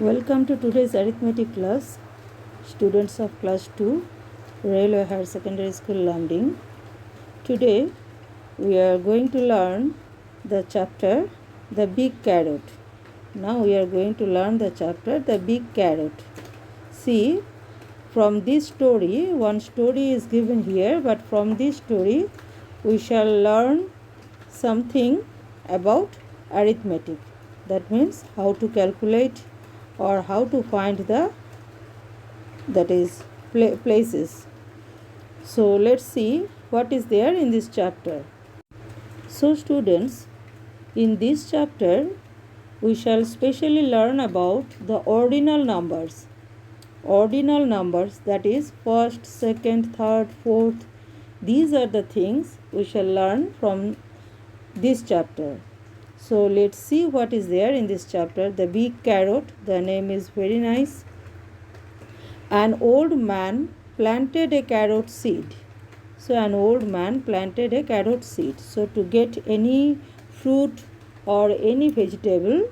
Welcome to today's arithmetic class, students of class 2, Railway Higher Secondary School, Lamding. Today we are going to learn the chapter The Big Carrot. Now we are going to learn the chapter The Big Carrot. See, from this story, one story is given here, but from this story we shall learn something about arithmetic. That means how to calculate or how to find the places. So let's see what is there in this chapter. So students, in this chapter we shall specially learn about the ordinal numbers. Ordinal numbers, that is first, second, third, fourth. These are the things we shall learn from this chapter. So let's see what is there in this chapter. The Big Carrot, the name is very nice. An old man planted a carrot seed. So an old man planted a carrot seed. So to get any fruit or any vegetable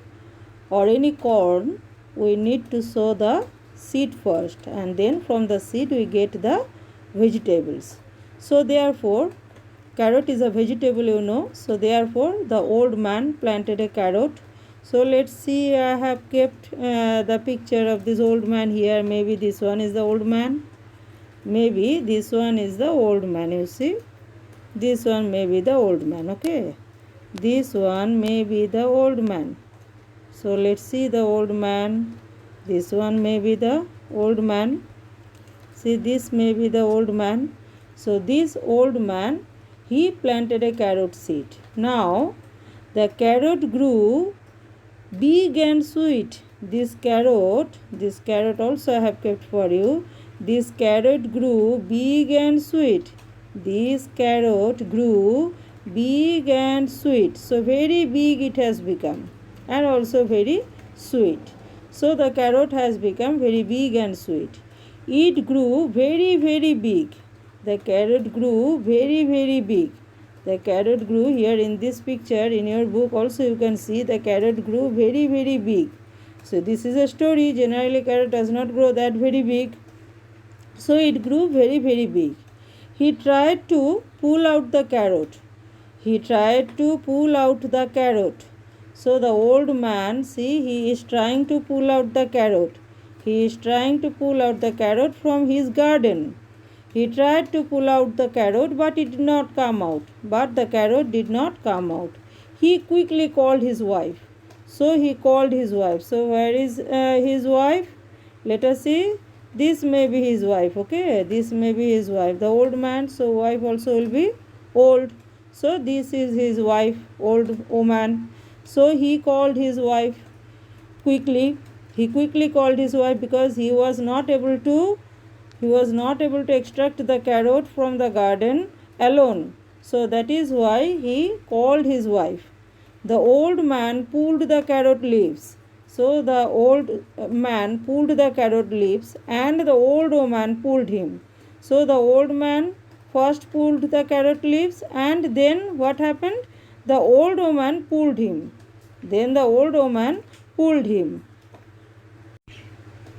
or any corn, we need to sow the seed first, and then from the seed we get the vegetables. So therefore, carrot is a vegetable, you know. So therefore, the old man planted a carrot. So let's see, I have kept the picture of this old man here. Maybe this one is the old man. Maybe this one is the old man, you see. This one may be the old man, okay. This one may be the old man. So let's see the old man. This one may be the old man. See, this may be the old man. So this old man, he planted a carrot seed. Now the carrot grew big and sweet. This carrot also I have kept for you. This carrot grew big and sweet. This carrot grew big and sweet. So very big it has become, and also very sweet. So the carrot has become very big and sweet. It grew very, very big. The carrot grew very, very big. The carrot grew here in this picture. In your book also you can see the carrot grew very, very big. So this is a story. Generally carrot does not grow that very big. So it grew very, very big. He tried to pull out the carrot. He tried to pull out the carrot. So the old man, see, he is trying to pull out the carrot. He is trying to pull out the carrot from his garden. He tried to pull out the carrot, but it did not come out. But the carrot did not come out. He quickly called his wife. So he called his wife. So where is his wife? Let us see. This may be his wife, okay? This may be his wife. The old man, so wife also will be old. So this is his wife, old woman. So he called his wife quickly. He quickly called his wife because he was not able to extract the carrot from the garden alone. So that is why he called his wife. The old man pulled the carrot leaves. So the old man pulled the carrot leaves and the old woman pulled him. So the old man first pulled the carrot leaves, and then what happened? The old woman pulled him. Then the old woman pulled him.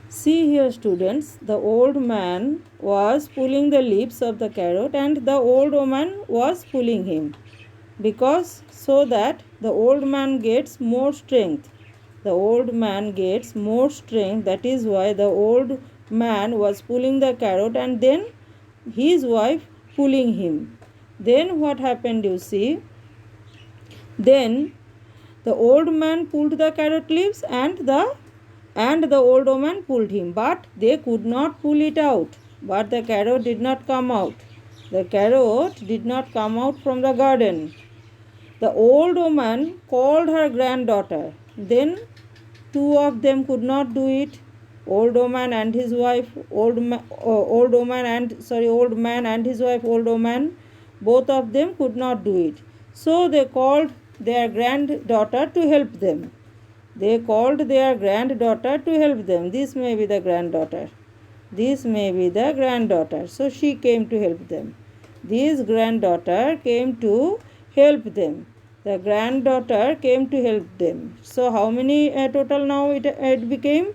See here students, the old man was pulling the leaves of the carrot and the old woman was pulling him, because so that the old man gets more strength. The old man gets more strength. That is why the old man was pulling the carrot and then his wife pulling him. Then what happened, you see? Then the old man pulled the carrot leaves and the old woman pulled him, but they could not pull it out. But the carrot did not come out. The carrot did not come out from the garden. The old woman called her granddaughter. Then two of them could not do it. Old man and his wife, old man and his wife, old woman, both of them could not do it. So they called their granddaughter to help them. They called their granddaughter to help them. This may be the granddaughter. This may be the granddaughter. So she came to help them. This granddaughter came to help them. The granddaughter came to help them. So how many total now it became?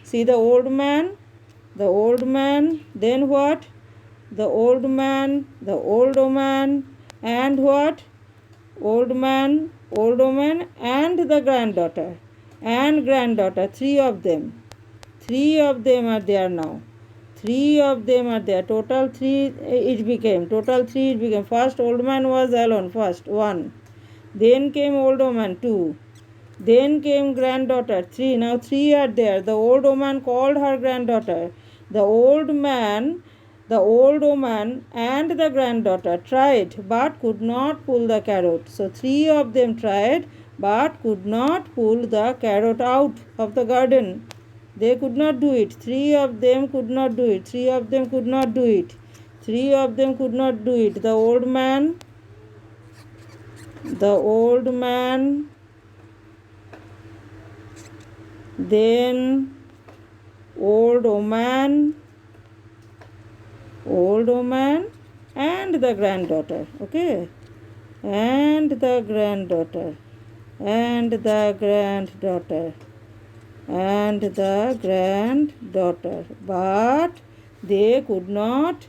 See the old man, then what? The old man, the old woman, and what? Old man, old woman, and the granddaughter. And granddaughter, three of them. Three of them are there now. Three of them are there. Total three it became. Total three it became. First old man was alone. First one. Then came old woman, two. Then came granddaughter, three. Now three are there. The old woman called her granddaughter. The old man, the old woman, and the granddaughter tried but could not pull the carrot. So three of them tried but could not pull the carrot out of the garden. They could not do it. Three of them could not do it. Three of them could not do it. Three of them could not do it. The old man, then old woman, and the granddaughter. Okay, and the granddaughter, and the granddaughter, and the granddaughter. But they could not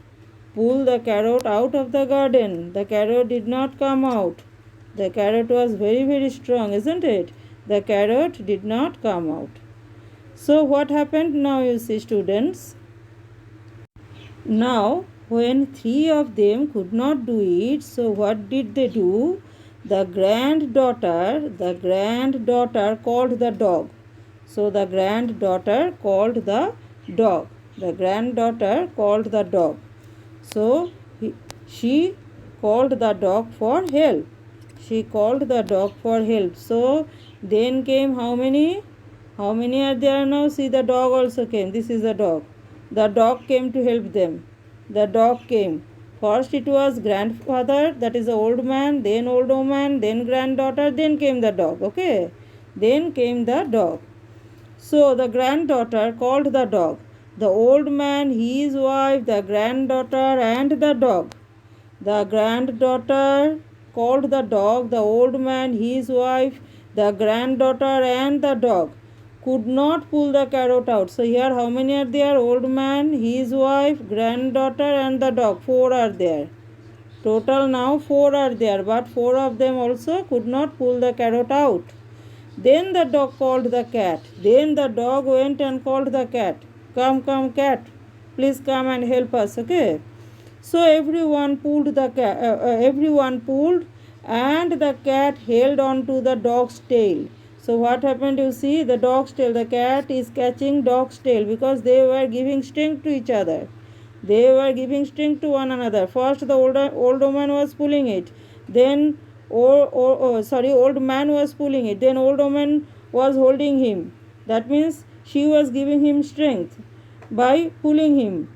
pull the carrot out of the garden. The carrot did not come out. The carrot was very, very strong, isn't it? The carrot did not come out. So what happened now, you see, students? Now, when three of them could not do it, so what did they do? The granddaughter called the dog. So the granddaughter called the dog. The granddaughter called the dog. So she called the dog for help. She called the dog for help. So then came how many? How many are there now? See, the dog also came. This is the dog. The dog came to help them. The dog came. First it was grandfather, that is the old man, then old woman, then granddaughter, then came the dog. Okay? Then came the dog. So the granddaughter called the dog. The old man, his wife, the granddaughter, and the dog. The granddaughter called the dog, the old man, his wife, the granddaughter, and the dog. Could not pull the carrot out. So here how many are there? Old man, his wife, granddaughter, and the dog. Four are there. Total now four are there, but four of them also could not pull the carrot out. Then the dog called the cat. Then the dog went and called the cat. Come, come, cat. Please come and help us. Okay. So everyone pulled and the cat held on to the dog's tail. So what happened, you see, the dog's tail, the cat is catching dog's tail because they were giving strength to each other. They were giving strength to one another. First the old woman was pulling it. Then old man was pulling it. Then old woman was holding him. That means she was giving him strength by pulling him.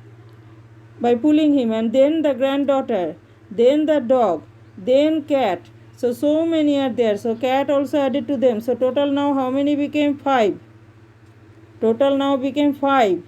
And then the granddaughter, then the dog, then cat. So many are there. So cat also added to them. So total now how many became? 5. Total now became 5.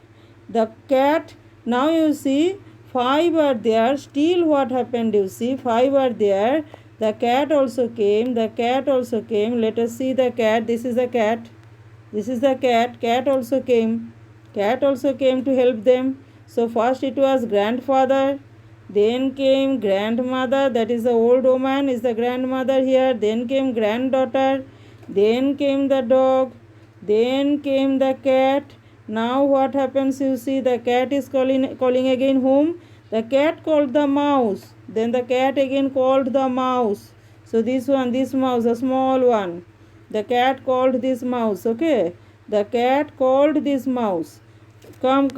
The cat, now you see 5 are there. Still what happened, you see, 5 are there. The cat also came. Let us see the cat. This is the cat. Cat also came. To help them. So first it was grandfather, then came grandmother, that is the old woman is the grandmother here, then came granddaughter, then came the dog, then came the cat. Now what happens, you see, the cat is calling again whom? The cat called the mouse. Then the cat again called the mouse. So this mouse, a small one. The cat called this mouse. Okay. The cat called this mouse. Come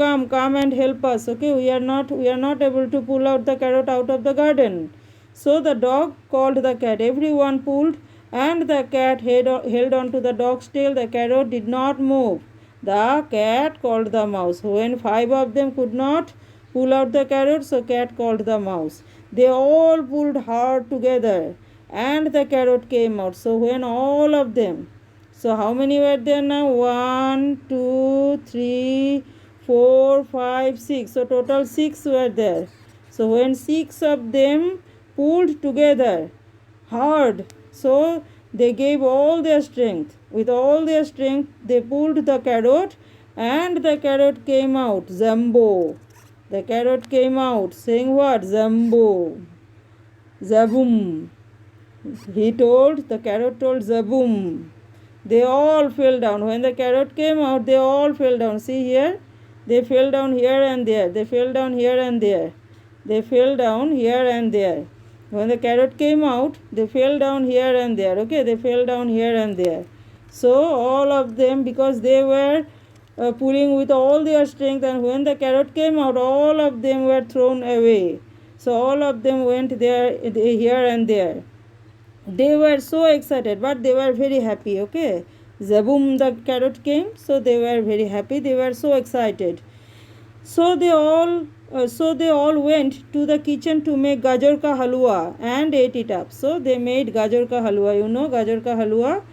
and help us. Okay, we are not able to pull out the carrot out of the garden. So the dog called the cat. Everyone pulled and the cat held on to the dog's tail. The carrot did not move. The cat called the mouse. When 5 of them could not pull out the carrot, so cat called the mouse. They all pulled hard together and the carrot came out. So when all of them, so how many were there now? 1, 2, 3, 4, 5, 6. So total 6 were there. So when 6 of them pulled together hard, So they gave all their strength. With all their strength, they pulled the carrot, and the carrot came out. Zambo. The carrot came out, saying what? Zambo. Zaboom. The carrot told Zaboom. They all fell down. When the carrot came out, they all fell down. See here? They fell down here and there. They fell down here and there. They fell down here and there. When the carrot came out, they fell down here and there. Okay, they fell down here and there. So all of them, because they were pulling with all their strength, and when the carrot came out, all of them were thrown away. So all of them went there, here and there. They were so excited, but they were very happy. Okay, Zaboom, the carrot came, so they were very happy. They were so excited. So they all went to the kitchen to make gajar ka halwa and ate it up. So they made gajar ka halwa. You know gajar ka halwa.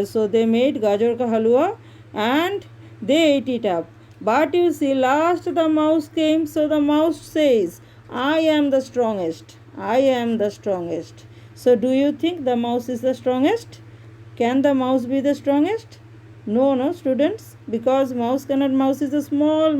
So they made gajar ka halwa and they ate it up. But you see, last the mouse came. So the mouse says, "I am the strongest. I am the strongest." So do you think the mouse is the strongest? Can the mouse be the strongest? No, students, because mouse is a small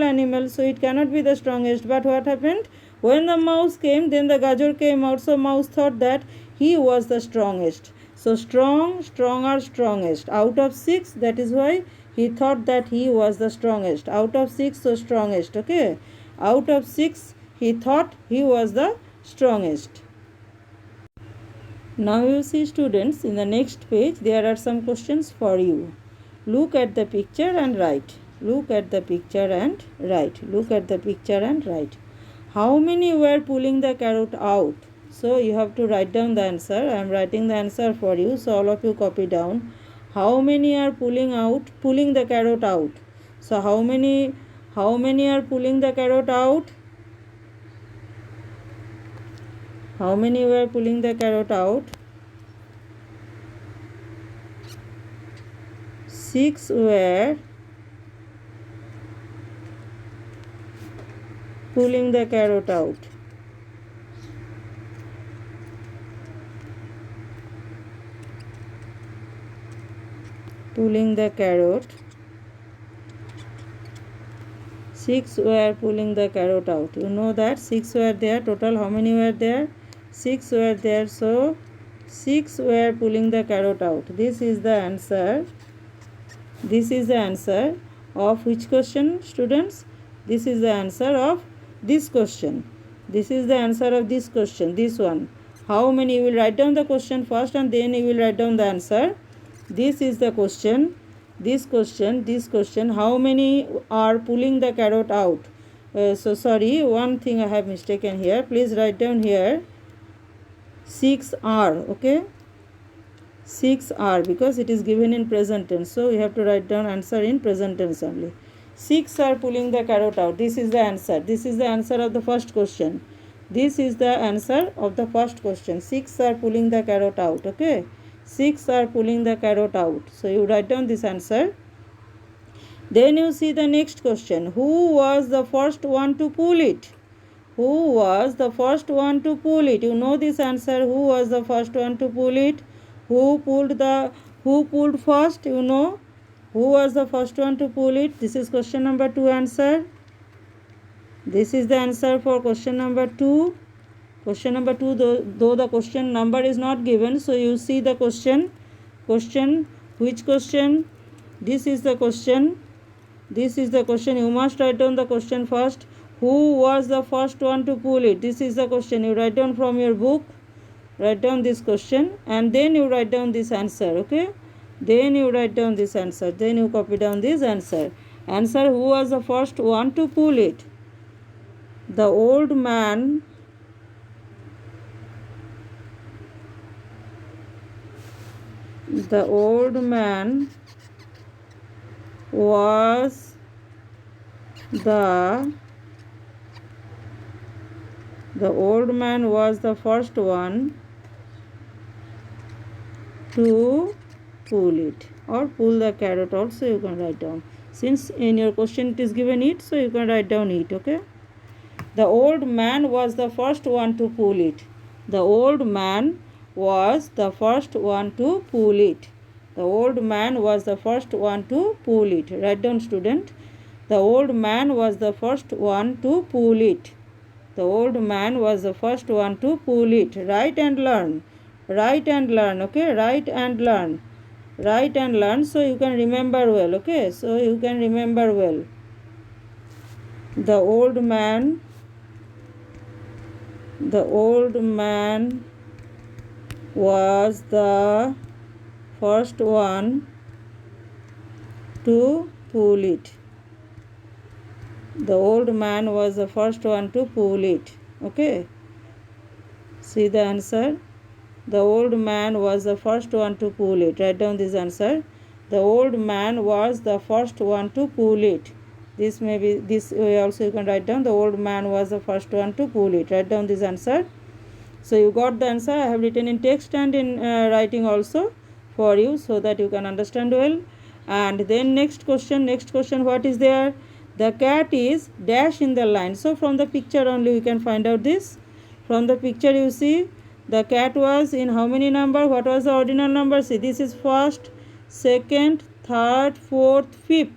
animal, so it cannot be the strongest. But what happened? When the mouse came, then the gajar came out, so mouse thought that he was the strongest. So strong, stronger, strongest. Out of 6, that is why he thought that he was the strongest. Out of 6, so strongest, okay? Out of 6, he thought he was the strongest. Now you see, students, in the next page there are some questions for you. Look at the picture and write. Look at the picture and write. Look at the picture and write. How many were pulling the carrot out? So you have to write down the answer. I am writing the answer for you, so all of you copy down. How many are pulling the carrot out? So how many are pulling the carrot out? How many were pulling the carrot out? 6 were pulling the carrot out. Pulling the carrot. 6 were pulling the carrot out. You know that 6 were there. Total how many were there? 6 were there. So 6 were pulling the carrot out. This is the answer. This is the answer of which question, students? This is the answer of this question. This is the answer of this question. This one. How many? You will write down the question first and then you will write down the answer. This is the question. This question. How many are pulling the carrot out? So sorry, one thing I have mistaken here. Please write down here. 6 are, okay? 6 are, because it is given in present tense. So you have to write down answer in present tense only. 6 are pulling the carrot out. This is the answer. This is the answer of the first question. This is the answer of the first question. 6 are pulling the carrot out, okay? 6 are pulling the carrot out. So you write down this answer. Then you see the next question. Who was the first one to pull it? Who was the first one to pull it? You know this answer. Who was the first one to pull it? Who pulled first? You know. Who was the first one to pull it? This is question number 2 answer. This is the answer for question number 2. Question number 2, though the question number is not given, so you see the question. Which question? This is the question. This is the question. You must write down the question first. Who was the first one to pull it? This is the question. You write down from your book. Write down this question and then you write down this answer, okay? Then you write down this answer. Then you copy down this answer. Answer: who was the first one to pull it? The old man was the first one to pull it, or pull the carrot also you can write down. Since in your question it is given it, so you can write down it, okay? The old man was the first one to pull it. The old man was the first one to pull it. The old man was the first one to pull it. Write down, student. The old man was the first one to pull it. The old man was the first one to pull it. Write and learn. Write and learn. Okay. Write and learn. Write and learn so you can remember well. Okay. So you can remember well. The old man was the first one to pull it. The old man was the first one to pull it. Okay. See the answer. The old man was the first one to pull it. Write down this answer. The old man was the first one to pull it. This may be, this way also you can write down. The old man was the first one to pull it. Write down this answer. So you got the answer. I have written in text and in writing also for you so that you can understand well. And then next question, what is there? The cat is dash in the line. So from the picture only we can find out this. From the picture you see the cat was in how many number? What was the ordinal number? See, this is first, second, third, fourth, fifth.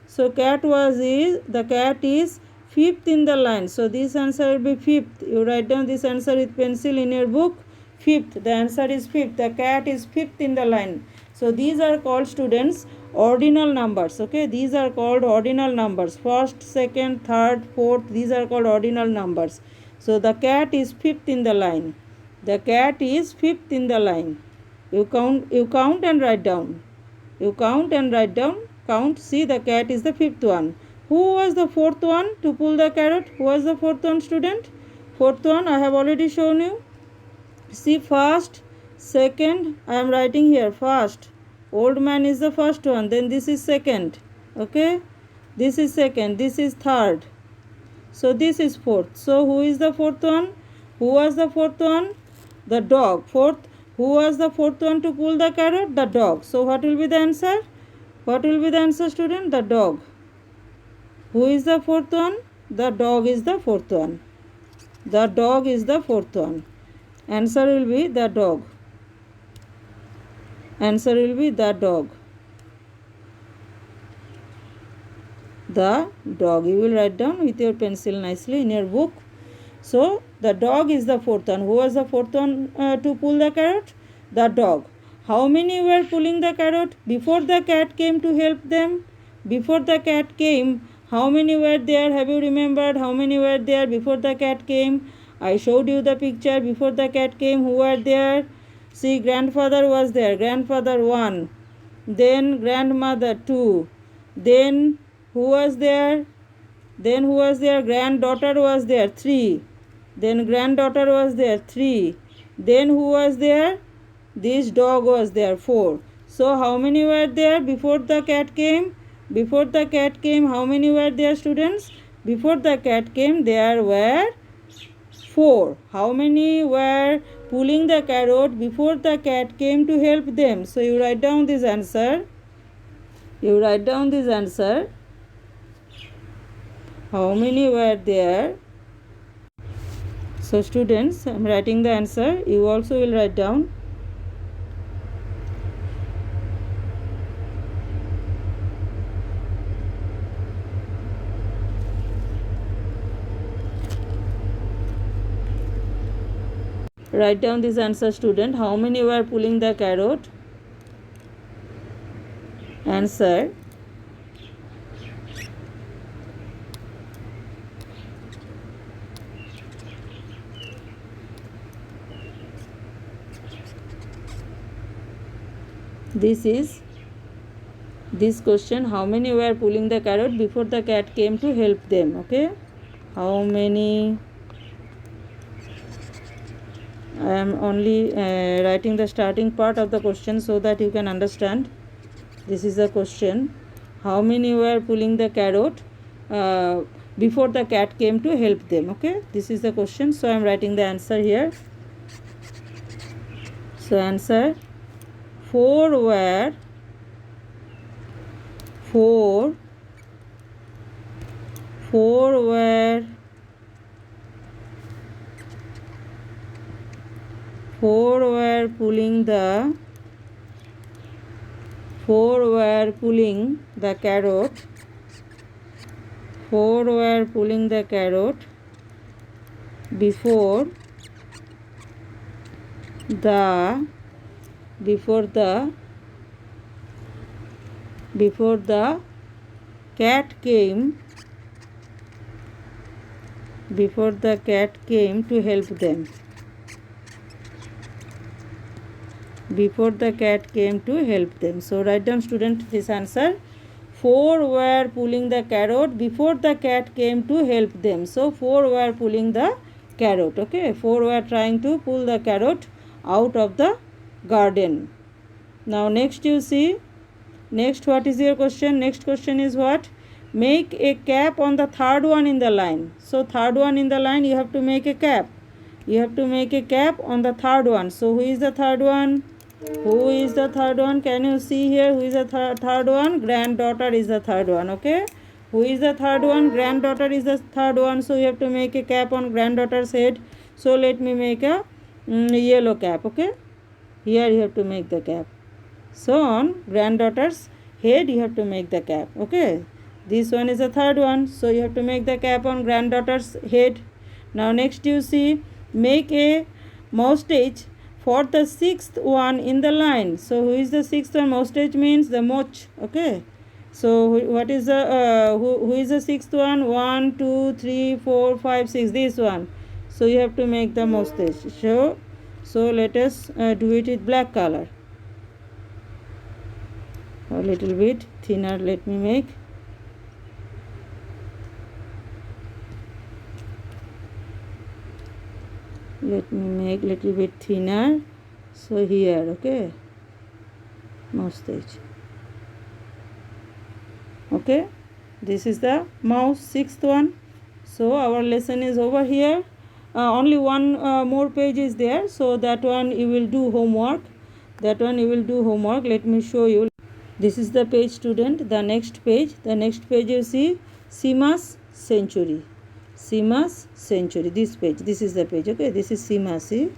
So the cat is fifth in the line. So this answer will be fifth. You write down this answer with pencil in your book. Fifth. The answer is fifth. The cat is fifth in the line. So these are called, students, ordinal numbers. Okay, these are called ordinal numbers. First, second, third, fourth. These are called ordinal numbers. So the cat is fifth in the line. The cat is fifth in the line. You count and write down. You count and write down. Count. See, the cat is the fifth one. Who was the fourth one to pull the carrot? Who was the fourth one, student? Fourth one I have already shown you. See, first, second, I am writing here first. Old man is the first one. Then this is second. Okay. This is second. This is third. So this is fourth. So who is the fourth one? Who was the fourth one? The dog. Fourth. Who was the fourth one to pull the carrot? The dog. So what will be the answer? What will be the answer, student? The dog. Who is the fourth one? The dog is the fourth one. The dog is the fourth one. Answer will be the dog. Answer will be the dog. The dog. You will write down with your pencil nicely in your book. So the dog is the fourth one. Who was the fourth one to pull the carrot? The dog. How many were pulling the carrot before the cat came to help them? Before the cat came, how many were there? Have you remembered how many were there before the cat came? I showed you the picture. Before the cat came, who were there? See, grandfather was there. Grandfather 1. Then grandmother 2. Then who was there? Granddaughter was there 3. Then granddaughter was there 3. Then who was there? This dog was there 4. So how many were there before the cat came? Before the cat came, how many were there, students? Before the cat came, there were 4. How many were pulling the carrot before the cat came to help them? So you write down this answer. You write down this answer. How many were there? So students, I am writing the answer. You also will write down. Write down this answer, student. How many were pulling the carrot? Answer. This question, how many were pulling the carrot before the cat came to help them? Okay. How many? I am only writing the starting part of the question so that you can understand. This is the question. How many were pulling the carrot before the cat came to help them? Okay. This is the question. So I am writing the answer here. So answer. 4 were pulling the carrot. 4 were pulling the carrot before the cat came to help them. So write down, student, this answer. 4 were pulling the carrot before the cat came to help them. So 4 were pulling the carrot. Okay, 4 were trying to pull the carrot out of the garden. Now next you see, next what is your question? Next question is what? Make a cap on the third one in the line. So third one in the line, you have to make a cap. You have to make a cap on the third one. So who is the third one? Who is the third one? Can you see here? Who is the third one? Granddaughter is the third one. Okay. Who is the third one? Granddaughter is the third one. So you have to make a cap on granddaughter's head. So let me make a yellow cap. Okay. Here you have to make the cap. So on granddaughter's head you have to make the cap. Okay. This one is the third one. So you have to make the cap on granddaughter's head. Now next you see, make a mustache for the sixth one in the line. So who is the sixth one? Mustache means the moch. Okay. So what is the who is the sixth one? 1, 2, 3, 4, 5, 6. This one. So you have to make the mustache. So let us do it with black color. A little bit thinner. Let me make. Let me make little bit thinner. So here, okay, mustache. Okay, this is the mouse, sixth one. So our lesson is over here. Only one more page is there. So that one you will do homework. Let me show you. This is the page, student. The next page you see Seema's Century. This page, this is the page. Okay, this is Seema. See,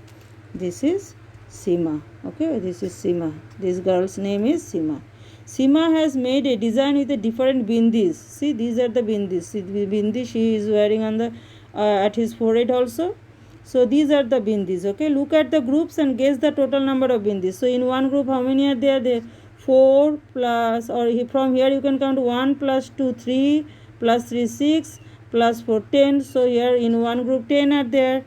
this is Seema. Okay, this is Seema. This girl's name is Seema. Seema has made a design with the different bindis. See, these are the bindis. See, the bindi she is wearing on the at his forehead also. So these are the bindis. Okay, look at the groups and guess the total number of bindis. So in one group, how many are there? There 4 plus, or from here you can count 1 plus 2 3 plus 3 6 plus 4 10. So here in one group 10 are there.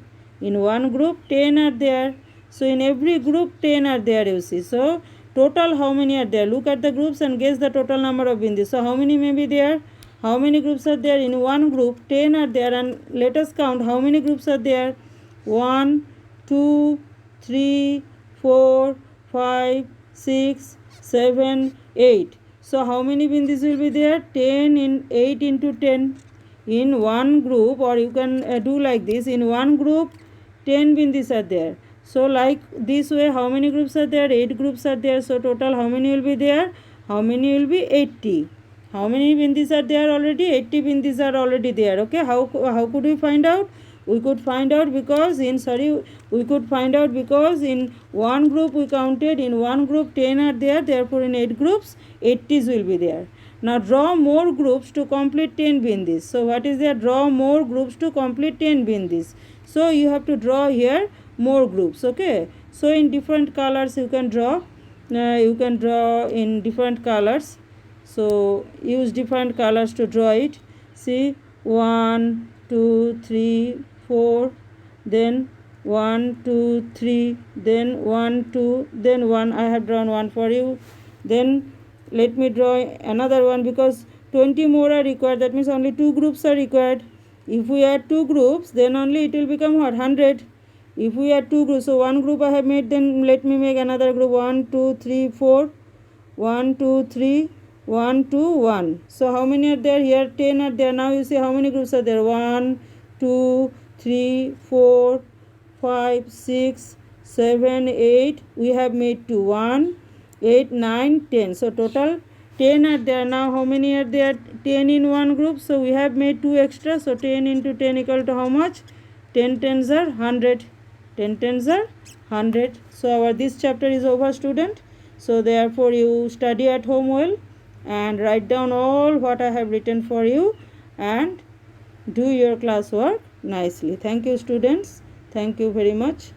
So in every group 10 are there, you see. So total how many are there? Look at the groups and guess the total number of bindis. So how many may be there? How many groups are there? In one group 10 are there, and let us count how many groups are there. 1 2 3 4 5 6 7 8. So how many bindis will be there? 10 in 8 into 10. In one group, or you can do like this, in one group 10 bindis are there. So like this way, how many groups are there? 8 groups are there. So total how many will be there? How many will be? 80. How many bindis are there already? 80 bindis are already there. Okay, how could we find out? We could find out because in one group we counted, in one group 10 are there, therefore in 8 groups 80s will be there. Now draw more groups to complete 10 bindis. So what is there? Draw more groups to complete 10 bindis. So you have to draw here more groups. Okay, so in different colors you can draw. In different colors. So use different colors to draw it. See, 1 2 3 4, then 1 2 3, then 1 2, then 1. I have drawn 1 for you. Then let me draw another one, because 20 more are required. That means only 2 groups are required. If we add 2 groups, then only it will become what? 100. If we add 2 groups, so one group I have made, then let me make another group. 1 2 3 4, 1 2 3, 1 2 1. So how many are there? Here 10 are there. Now you see how many groups are there? 1 2 3 4 5 6 7 8. We have made 2. 1 8 9 10. So total 10 are there. Now how many are there? 10 in one group. So we have made 2 extra. So 10 into 10 equal to how much? 10 tens are 100. 10 tens are 100. So our this chapter is over, student. So therefore you study at home well and write down all what I have written for you and do your classwork nicely. Thank you, students. Thank you very much.